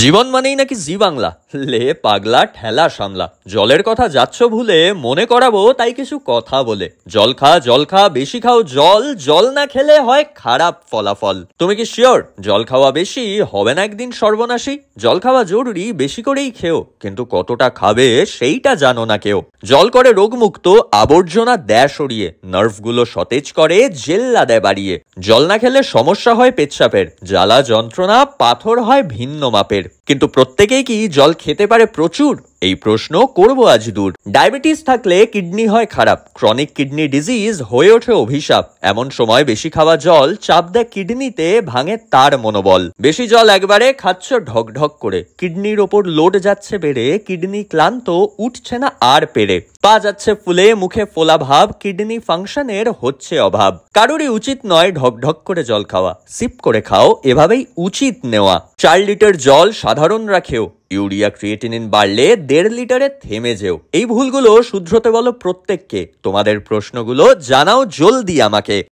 জীবন মানেই নাকি জি বাংলা। লে পাগলা ঠেলা সামলা। জলের কথা যাচ্ছ ভুলে, মনে করাবো তাই কিছু কথা বলে। জল খা বেশি খাও জল, জল না খেলে হয় খারাপ ফলাফল। তুমি কি শিওর জল খাওয়া বেশি হবে না একদিন সর্বনাশী? জল খাওয়া জরুরি, বেশি করেই খেও, কিন্তু কতটা খাবে সেইটা জানো না কেউ। জল করে রোগমুক্ত, আবর্জনা দেয় সরিয়ে, নার্ভগুলো সতেজ করে, জেল্লা দেয় বাড়িয়ে। জল না খেলে সমস্যা হয় পেচ্ছাপের, জ্বালা যন্ত্রণা, পাথর হয় ভিন্ন মাপের। কিন্তু প্রত্যেকেই কি জল খেতে পারে প্রচুর? এই প্রশ্ন করব আজ দূর। ডায়াবেটিস থাকলে কিডনি হয় খারাপ, ক্রনিক কিডনি ডিজিজ হয়ে ওঠে অভিশাপ। এমন সময় বেশি খাওয়া জল চাপ দেয় কিডনিতে, ভাঙে তার মনোবল। বেশি জল একবারে খাচ্ছ ঢক ঢক করে, কিডনির ওপর লোড যাচ্ছে বেড়ে, কিডনি ক্লান্ত, উঠছে না আর পেরে। পা যাচ্ছে ফুলে, মুখে ফোলা ভাব, কিডনি ফাংশনের হচ্ছে অভাব। কারোরই উচিত নয় ঢক ঢক করে জল খাওয়া, সিপ করে খাও, এভাবেই উচিত নেওয়া। 4 লিটার জল সাধারণ রাখেও, ইউরিয়া ক্রিয়েটিনিন বাড়লে 1.5 লিটারে থেমে যেও। এই ভুলগুলো শুধরোতে বলো প্রত্যেককে। তোমাদের প্রশ্নগুলো জানাও জলদি আমাকে।